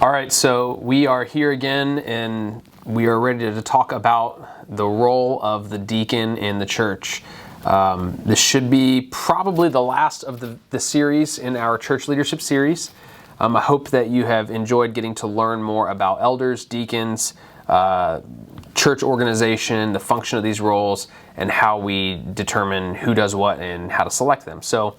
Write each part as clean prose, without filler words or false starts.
All right, so we are here again, and we are ready to talk about the role of the deacon in the church. This should be probably the last of the series in our church leadership series. I hope that you have enjoyed getting to learn more about elders, deacons, church organization, the function of these roles, and how we determine who does what and how to select them. So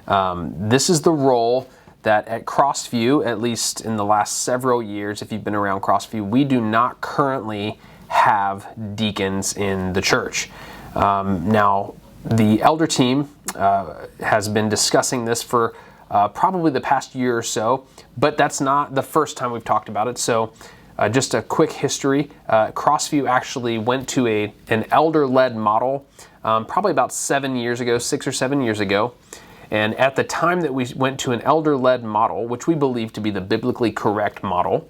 this is the role that at Crossview, at least in the last several years, if you've been around Crossview, we do not currently have deacons in the church. Now, the elder team has been discussing this for probably the past year or so, but that's not the first time we've talked about it. So just a quick history, Crossview actually went to an elder-led model probably about 6 or 7 years ago. And at the time that we went to an elder-led model, which we believe to be the biblically correct model,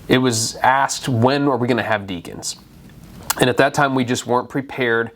it was asked, when are we going to have deacons? And at that time, we just weren't prepared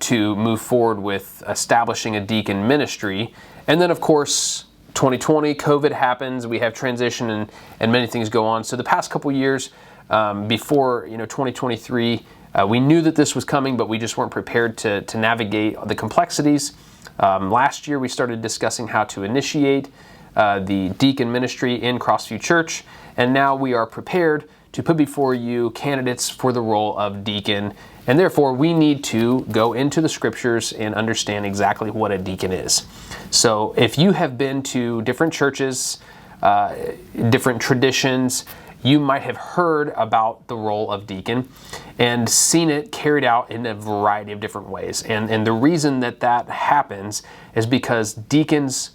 to move forward with establishing a deacon ministry. And then, of course, 2020, COVID happens, we have transition and many things go on. So the past couple years, before 2023, we knew that this was coming, but we just weren't prepared to navigate the complexities. Last year, we started discussing how to initiate the deacon ministry in Crossview Church, and now we are prepared to put before you candidates for the role of deacon, and therefore we need to go into the scriptures and understand exactly what a deacon is. So if you have been to different churches, different traditions, you might have heard about the role of deacon and seen it carried out in a variety of different ways. And the reason that happens is because deacons,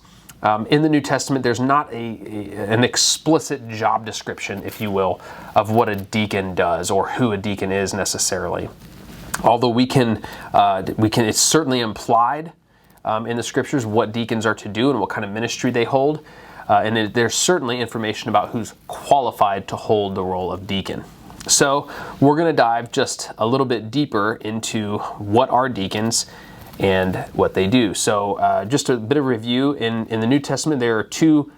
in the New Testament, there's not an explicit job description, if you will, of what a deacon does or who a deacon is necessarily. Although it's certainly implied in the scriptures what deacons are to do and what kind of ministry they hold. And there's certainly information about who's qualified to hold the role of deacon. So we're going to dive just a little bit deeper into what are deacons and what they do. So just a bit of review. In the New Testament, there are two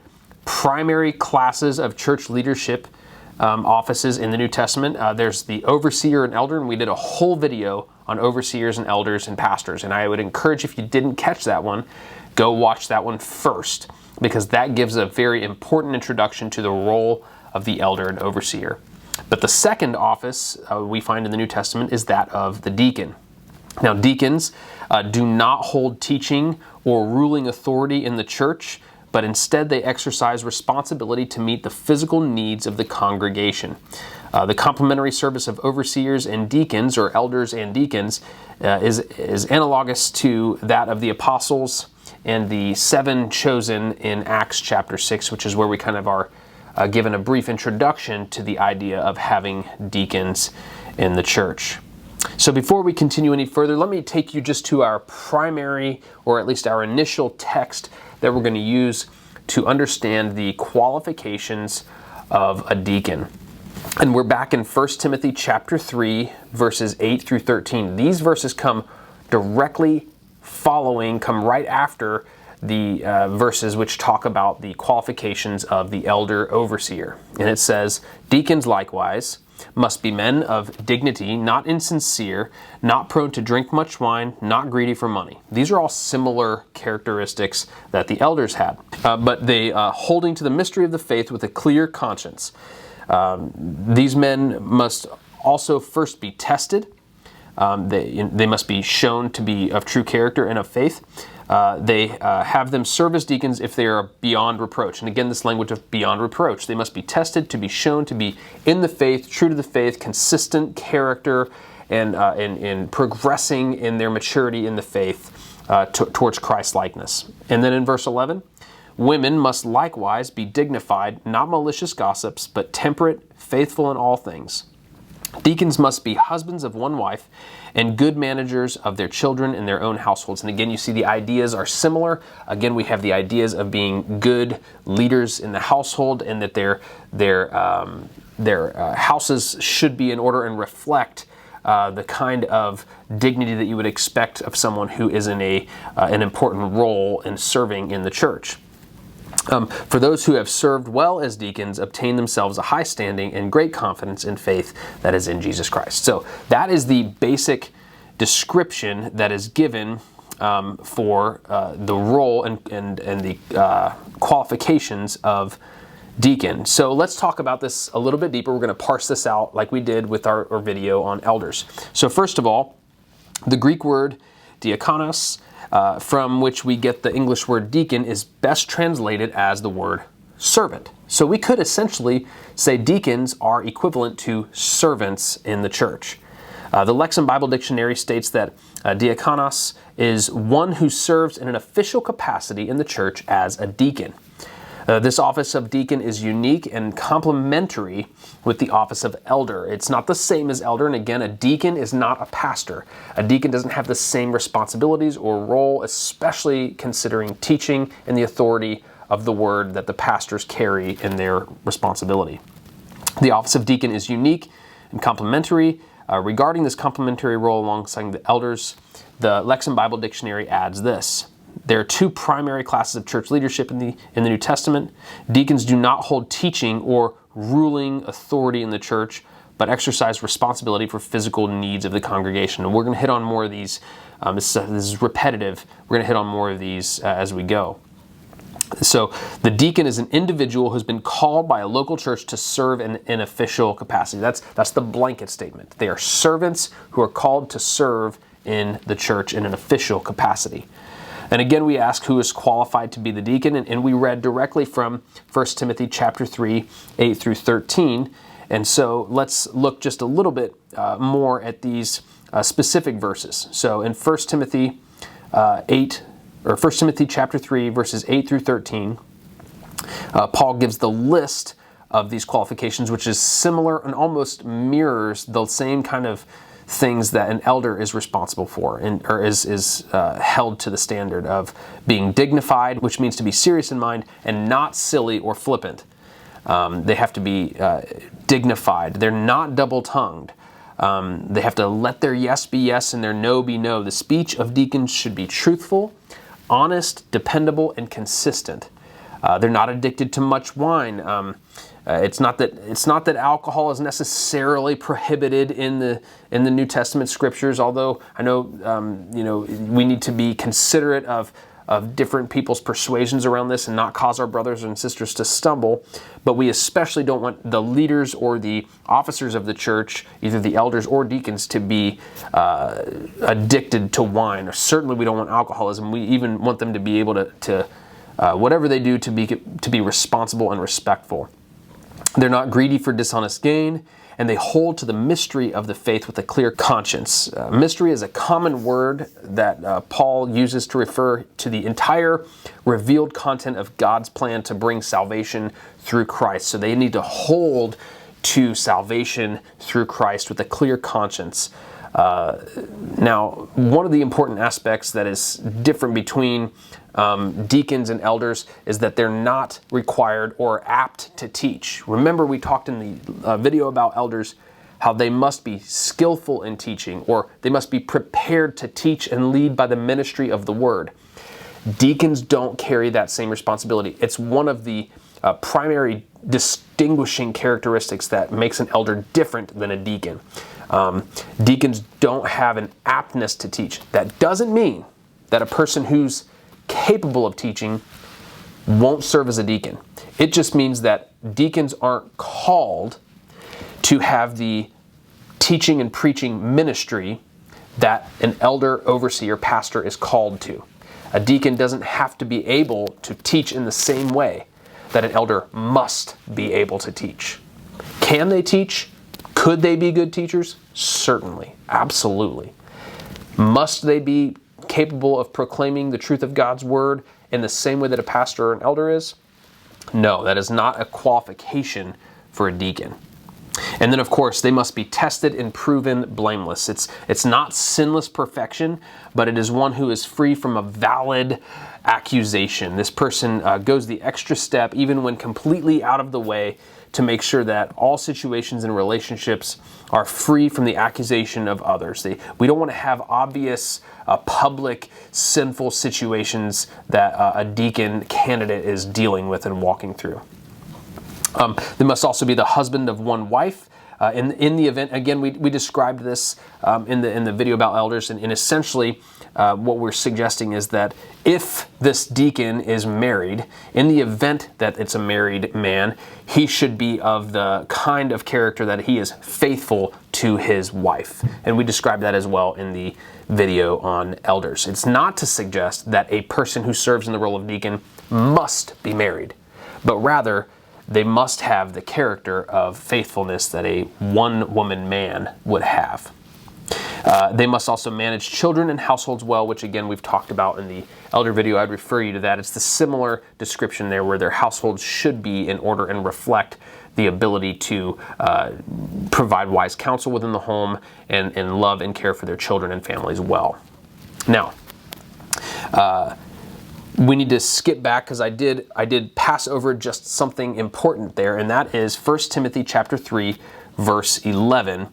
primary classes of church leadership offices in the New Testament. There's the overseer and elder, and we did a whole video on overseers and elders and pastors. And I would encourage, if you didn't catch that one, go watch that one first, because that gives a very important introduction to the role of the elder and overseer. But the second office we find in the New Testament is that of the deacon. Now, deacons do not hold teaching or ruling authority in the church, but instead they exercise responsibility to meet the physical needs of the congregation. The complementary service of overseers and deacons, or elders and deacons, is analogous to that of the apostles and the 7 chosen in Acts chapter 6, which is where we kind of are given a brief introduction to the idea of having deacons in the church. So before we continue any further, let me take you just to our primary, or at least our initial text that we're going to use to understand the qualifications of a deacon. And we're back in 1 Timothy chapter 3, verses 8 through 13. These verses come right after the verses which talk about the qualifications of the elder overseer. And it says, "Deacons likewise must be men of dignity, not insincere, not prone to drink much wine, not greedy for money." These are all similar characteristics that the elders had, but they holding to the mystery of the faith with a clear conscience. These men must also first be tested. They must be shown to be of true character and of faith. They have them serve as deacons if they are beyond reproach. And again, this language of beyond reproach. They must be tested to be shown to be in the faith, true to the faith, consistent character, and progressing in their maturity in the faith towards Christ-likeness. And then in verse 11, "Women must likewise be dignified, not malicious gossips, but temperate, faithful in all things. Deacons must be husbands of one wife and good managers of their children and their own households." And again, you see the ideas are similar. Again, we have the ideas of being good leaders in the household, and that their houses should be in order and reflect the kind of dignity that you would expect of someone who is in an important role in serving in the church. For those who have served well as deacons obtain themselves a high standing and great confidence in faith that is in Jesus Christ. So that is the basic description that is given for the role and the qualifications of deacon. So let's talk about this a little bit deeper. We're going to parse this out like we did with our video on elders. So first of all, the Greek word diakonos, from which we get the English word deacon, is best translated as the word servant. So we could essentially say deacons are equivalent to servants in the church. The Lexham Bible Dictionary states that diakonos is one who serves in an official capacity in the church as a deacon. This office of deacon is unique and complementary with the office of elder. It's not the same as elder, and again, a deacon is not a pastor. A deacon doesn't have the same responsibilities or role, especially considering teaching and the authority of the word that the pastors carry in their responsibility. The office of deacon is unique and complementary. Regarding this complementary role alongside the elders, the Lexham Bible Dictionary adds this: there are two primary classes of church leadership in the New Testament. Deacons do not hold teaching or ruling authority in the church, but exercise responsibility for physical needs of the congregation. And we're going to hit on more of these. This is repetitive. We're going to hit on more of these as we go. So the deacon is an individual who's been called by a local church to serve in an official capacity. That's the blanket statement. They are servants who are called to serve in the church in an official capacity. And again, we ask who is qualified to be the deacon, and we read directly from 1 Timothy chapter 3, 8 through 13. And so let's look just a little bit more at these specific verses. So in 1 Timothy 1 Timothy chapter 3, verses 8 through 13, Paul gives the list of these qualifications, which is similar and almost mirrors the same kind of things that an elder is responsible for, or is held to the standard of being dignified, which means to be serious in mind and not silly or flippant. They have to be dignified. They're not double-tongued. They have to let their yes be yes and their no be no. The speech of deacons should be truthful, honest, dependable, and consistent. They're not addicted to much wine. It's not that alcohol is necessarily prohibited in the New Testament scriptures. Although I know we need to be considerate of different people's persuasions around this and not cause our brothers and sisters to stumble. But we especially don't want the leaders or the officers of the church, either the elders or deacons, to be addicted to wine. Or certainly we don't want alcoholism. We even want them to be able to whatever they do to be responsible and respectful. They're not greedy for dishonest gain, and they hold to the mystery of the faith with a clear conscience. Mystery is a common word that Paul uses to refer to the entire revealed content of God's plan to bring salvation through Christ. So they need to hold to salvation through Christ with a clear conscience. Now, one of the important aspects that is different between deacons and elders is that they're not required or apt to teach. Remember, we talked in the video about elders how they must be skillful in teaching, or they must be prepared to teach and lead by the ministry of the word. Deacons don't carry that same responsibility. It's one of the primary distinguishing characteristics that makes an elder different than a deacon. Deacons don't have an aptness to teach. That doesn't mean that a person who's capable of teaching won't serve as a deacon. It just means that deacons aren't called to have the teaching and preaching ministry that an elder, overseer, pastor is called to. A deacon doesn't have to be able to teach in the same way that an elder must be able to teach. Can they teach? Could they be good teachers? Certainly. Absolutely. Must they be capable of proclaiming the truth of God's word in the same way that a pastor or an elder is? No, that is not a qualification for a deacon. And then, of course, they must be tested and proven blameless. It's not sinless perfection, but it is one who is free from a valid accusation. This person goes the extra step, even when completely out of the way, to make sure that all situations and relationships are free from the accusation of others. We don't want to have obvious, public, sinful situations that a deacon candidate is dealing with and walking through. They must also be the husband of one wife. In the event, again, we described this in the video about elders, and essentially what we're suggesting is that if this deacon is married, in the event that it's a married man, he should be of the kind of character that he is faithful to his wife. And we described that as well in the video on elders. It's not to suggest that a person who serves in the role of deacon must be married, but rather they must have the character of faithfulness that a one-woman man would have. They must also manage children and households well, which again we've talked about in the elder video. I'd refer you to that. It's the similar description there where their households should be in order and reflect the ability to provide wise counsel within the home and love and care for their children and families well. Now, we need to skip back because I did pass over just something important there, and that is 1 Timothy chapter 3, verse 11,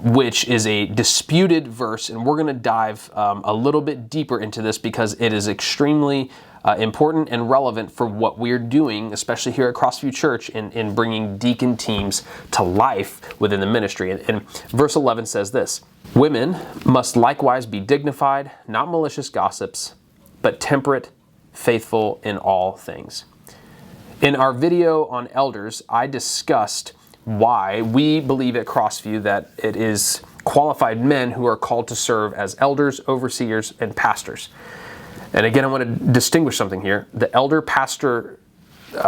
which is a disputed verse, and we're going to dive a little bit deeper into this because it is extremely important and relevant for what we're doing, especially here at Crossview Church, in bringing deacon teams to life within the ministry. And verse 11 says this: "Women must likewise be dignified, not malicious gossips, but temperate, faithful in all things." In our video on elders, I discussed why we believe at Crossview that it is qualified men who are called to serve as elders, overseers, and pastors. And again, I want to distinguish something here. The elder-pastor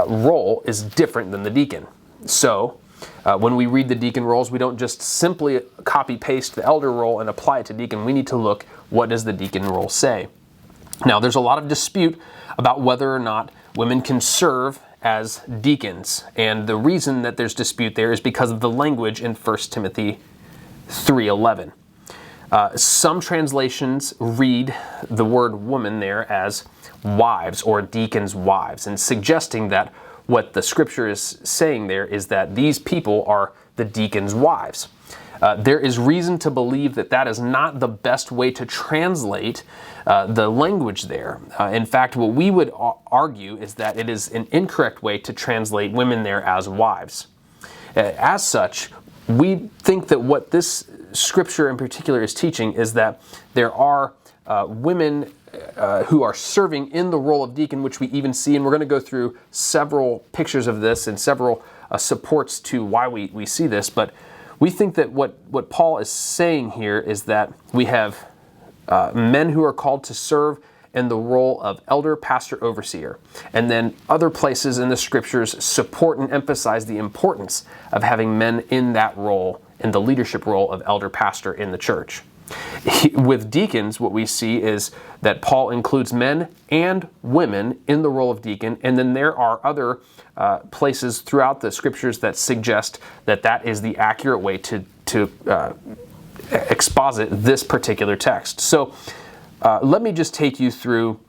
role is different than the deacon. So, when we read the deacon roles, we don't just simply copy-paste the elder role and apply it to deacon. We need to look, what does the deacon role say? Now, there's a lot of dispute about whether or not women can serve as deacons, and the reason that there's dispute there is because of the language in 1 Timothy 3:11. Some translations read the word woman there as wives or deacons' wives, and suggesting that what the scripture is saying there is that these people are the deacons' wives. There is reason to believe that that is not the best way to translate the language there. In fact, what we would argue is that it is an incorrect way to translate women there as wives. As such, we think that what this scripture in particular is teaching is that there are women who are serving in the role of deacon, which we even see, and we're going to go through several pictures of this and several supports to why we see this, but we think that what Paul is saying here is that we have men who are called to serve in the role of elder, pastor, overseer. And then other places in the scriptures support and emphasize the importance of having men in that role, in the leadership role of elder, pastor in the church. With deacons, what we see is that Paul includes men and women in the role of deacon, and then there are other places throughout the scriptures that suggest that that is the accurate way to exposit this particular text. So let me just take you through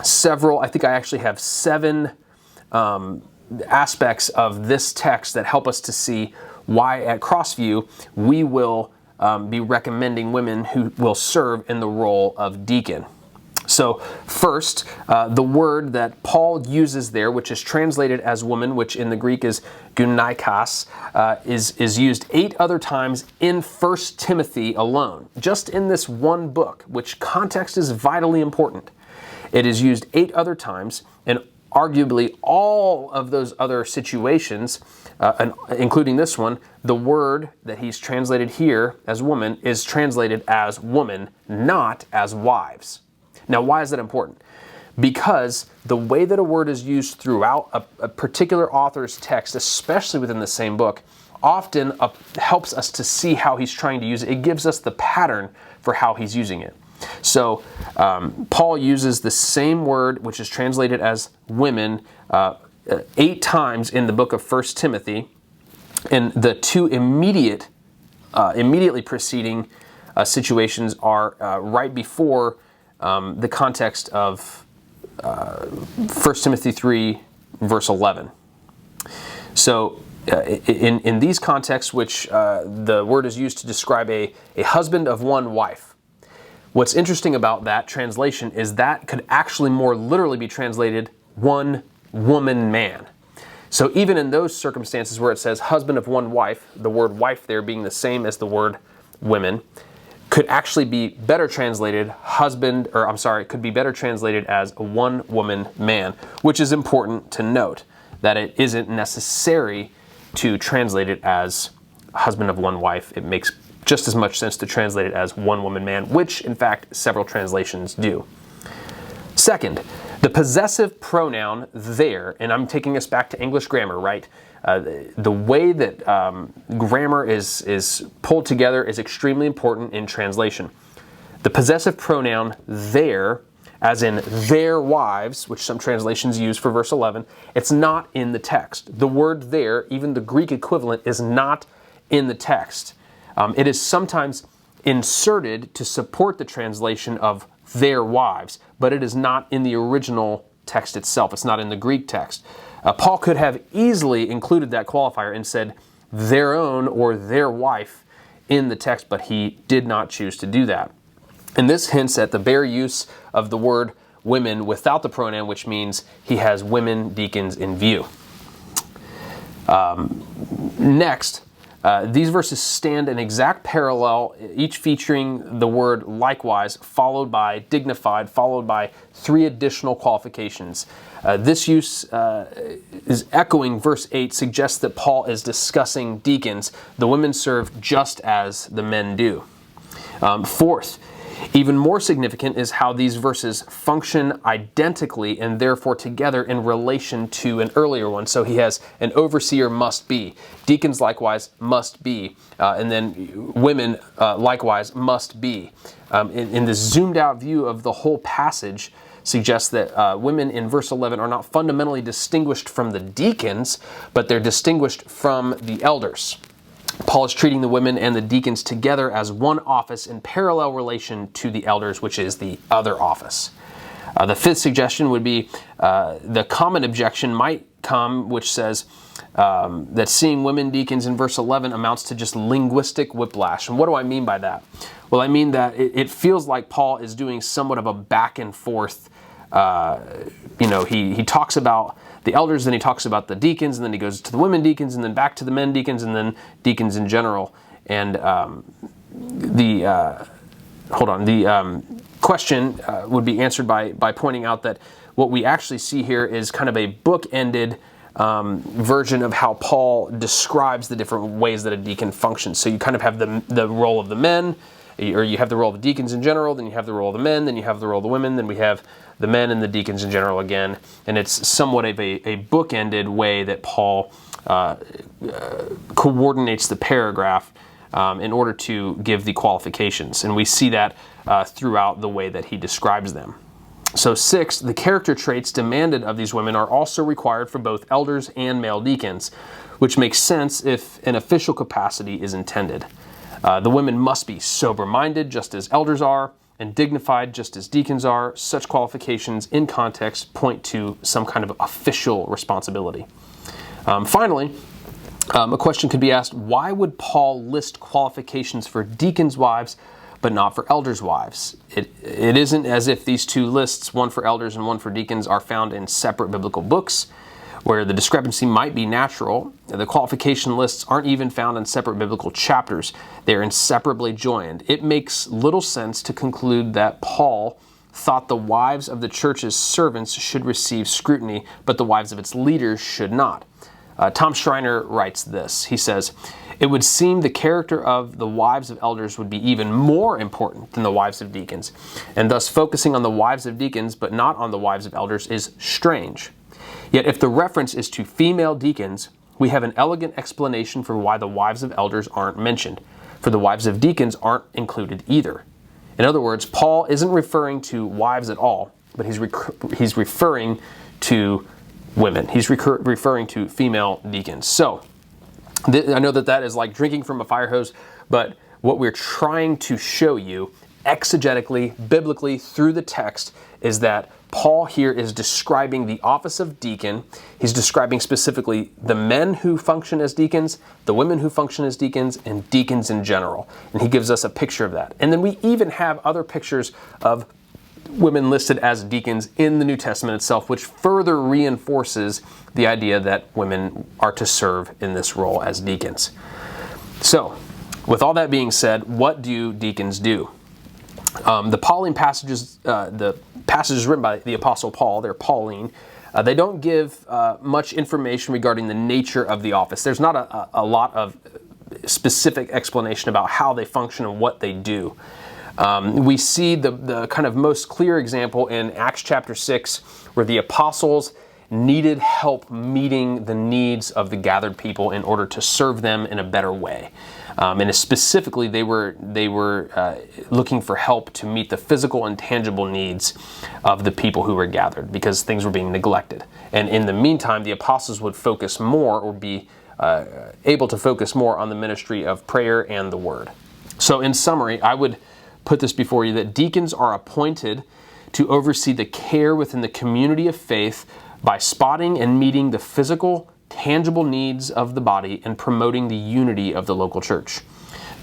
several, I think I actually have 7 aspects of this text that help us to see why at Crossview we will be recommending women who will serve in the role of deacon. So first, the word that Paul uses there, which is translated as woman, which in the Greek is gunaikos, is used 8 other times in 1 Timothy alone, just in this one book, which context is vitally important. It is used 8 other times, and arguably all of those other situations, including this one, the word that he's translated here as woman is translated as woman, not as wives. Now, why is that important? Because the way that a word is used throughout a particular author's text, especially within the same book, often helps us to see how he's trying to use it. It gives us the pattern for how he's using it. So Paul uses the same word, which is translated as women, 8 times in the book of 1 Timothy. And the two immediately preceding situations are right before the context of 1 Timothy 3, verse 11. So in these contexts, which the word is used to describe a husband of one wife, what's interesting about that translation is that could actually more literally be translated one woman man. So even in those circumstances where it says husband of one wife, the word wife there being the same as the word women, could actually be better translated could be better translated as a one woman man, which is important to note that it isn't necessary to translate it as husband of one wife. It makes just as much sense to translate it as one woman man, which in fact several translations do. Second, the possessive pronoun there, and I'm taking us back to English grammar, right? The way that grammar is pulled together is extremely important in translation. The possessive pronoun there, as in their wives, which some translations use for verse 11, it's not in the text. The word there, even the Greek equivalent, is not in the text. It is sometimes inserted to support the translation of their wives, but it is not in the original text itself. It's not in the Greek text. Paul could have easily included that qualifier and said their own or their wife in the text, but he did not choose to do that. And this hints at the bare use of the word women without the pronoun, which means he has women deacons in view. Next, these verses stand in exact parallel, each featuring the word likewise, followed by dignified, followed by three additional qualifications. This use is echoing verse 8, suggests that Paul is discussing deacons. The women serve just as the men do. Fourth, even more significant is how these verses function identically and therefore together in relation to an earlier one. So he has an overseer must be, deacons likewise must be, and then women likewise must be. In this zoomed out view of the whole passage suggests that women in verse 11 are not fundamentally distinguished from the deacons, but they're distinguished from the elders. Paul is treating the women and the deacons together as one office in parallel relation to the elders, which is the other office. The fifth suggestion would be the common objection might come, which says that seeing women deacons in verse 11 amounts to just linguistic whiplash. And what do I mean by that? Well, I mean that it feels like Paul is doing somewhat of a back and forth. He talks about the elders, then he talks about the deacons, and then he goes to the women deacons, and then back to the men deacons, and then deacons in general. And the question would be answered by pointing out that what we actually see here is kind of a book-ended version of how Paul describes the different ways that a deacon functions. So you kind of have the role of the men, or you have the role of the deacons in general, then you have the role of the men, then you have the role of the women, then we have the men and the deacons in general again. And it's somewhat of a book-ended way that Paul coordinates the paragraph in order to give the qualifications. And we see that throughout the way that he describes them. So sixth, the character traits demanded of these women are also required for both elders and male deacons, which makes sense if an official capacity is intended. The women must be sober-minded, just as elders are, and dignified, just as deacons are. Such qualifications in context point to some kind of official responsibility. Finally, a question could be asked, why would Paul list qualifications for deacons' wives but not for elders' wives? It isn't as if these two lists, one for elders and one for deacons, are found in separate biblical books, where the discrepancy might be natural. The qualification lists aren't even found in separate biblical chapters. They're inseparably joined. It makes little sense to conclude that Paul thought the wives of the church's servants should receive scrutiny, but the wives of its leaders should not. Tom Schreiner writes this. He says, "It would seem the character of the wives of elders would be even more important than the wives of deacons, and thus focusing on the wives of deacons but not on the wives of elders is strange. Yet if the reference is to female deacons, we have an elegant explanation for why the wives of elders aren't mentioned, for the wives of deacons aren't included either." In other words, Paul isn't referring to wives at all, but he's referring to women. He's referring to female deacons. So, I know that is like drinking from a fire hose, but what we're trying to show you exegetically, biblically, through the text is that Paul here is describing the office of deacon. He's describing specifically the men who function as deacons, the women who function as deacons, and deacons in general. And he gives us a picture of that. And then we even have other pictures of women listed as deacons in the New Testament itself, which further reinforces the idea that women are to serve in this role as deacons. So, with all that being said, what do deacons do? The Pauline passages, the passages written by the Apostle Paul, they're Pauline, they don't give much information regarding the nature of the office. There's not a lot of specific explanation about how they function and what they do. We see the kind of most clear example in Acts chapter 6, where the apostles needed help meeting the needs of the gathered people in order to serve them in a better way. And specifically, they were looking for help to meet the physical and tangible needs of the people who were gathered, because things were being neglected. And in the meantime, the apostles would focus more, or be able to focus more, on the ministry of prayer and the word. So in summary, I would put this before you, that deacons are appointed to oversee the care within the community of faith by spotting and meeting the physical, tangible needs of the body and promoting the unity of the local church.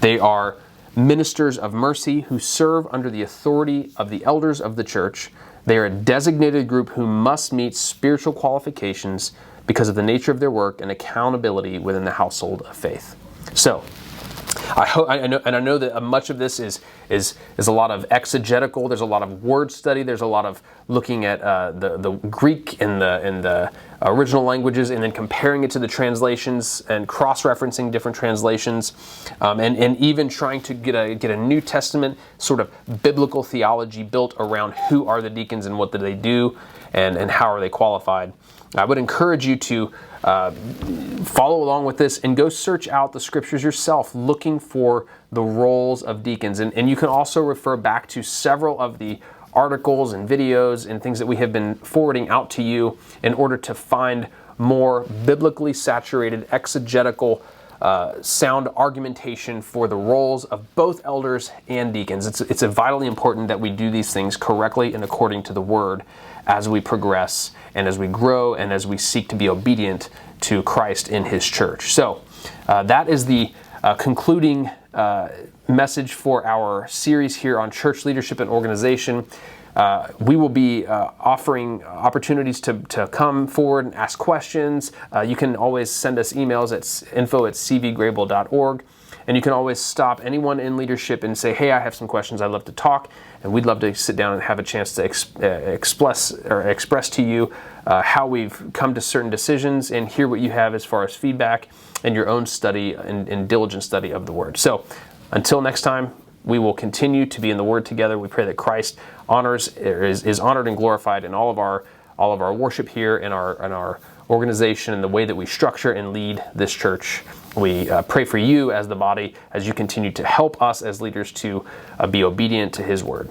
They are ministers of mercy who serve under the authority of the elders of the church. They are a designated group who must meet spiritual qualifications because of the nature of their work and accountability within the household of faith. So, I know that much of this is a lot of exegetical. There's a lot of word study. There's a lot of looking at the Greek and the original languages, and then comparing it to the translations and cross-referencing different translations, and even trying to get a New Testament sort of biblical theology built around who are the deacons and what do they do, and how are they qualified. I would encourage you to follow along with this and go search out the scriptures yourself, looking for the roles of deacons. And you can also refer back to several of the articles and videos and things that we have been forwarding out to you in order to find more biblically saturated, exegetical, sound argumentation for the roles of both elders and deacons. It's vitally important that we do these things correctly and according to the Word as we progress and as we grow and as we seek to be obedient to Christ in His church. So that is the concluding message for our series here on church leadership and organization. We will be offering opportunities to come forward and ask questions. You can always send us emails at info@cvgrable.org. And you can always stop anyone in leadership and say, hey, I have some questions, I'd love to talk. And we'd love to sit down and have a chance to express to you how we've come to certain decisions and hear what you have as far as feedback and your own study and diligent study of the Word. So until next time, we will continue to be in the Word together. We pray that Christ is honored and glorified in all of our worship here, in our organization, and the way that we structure and lead this church. We pray for you as the body, as you continue to help us as leaders to be obedient to His Word.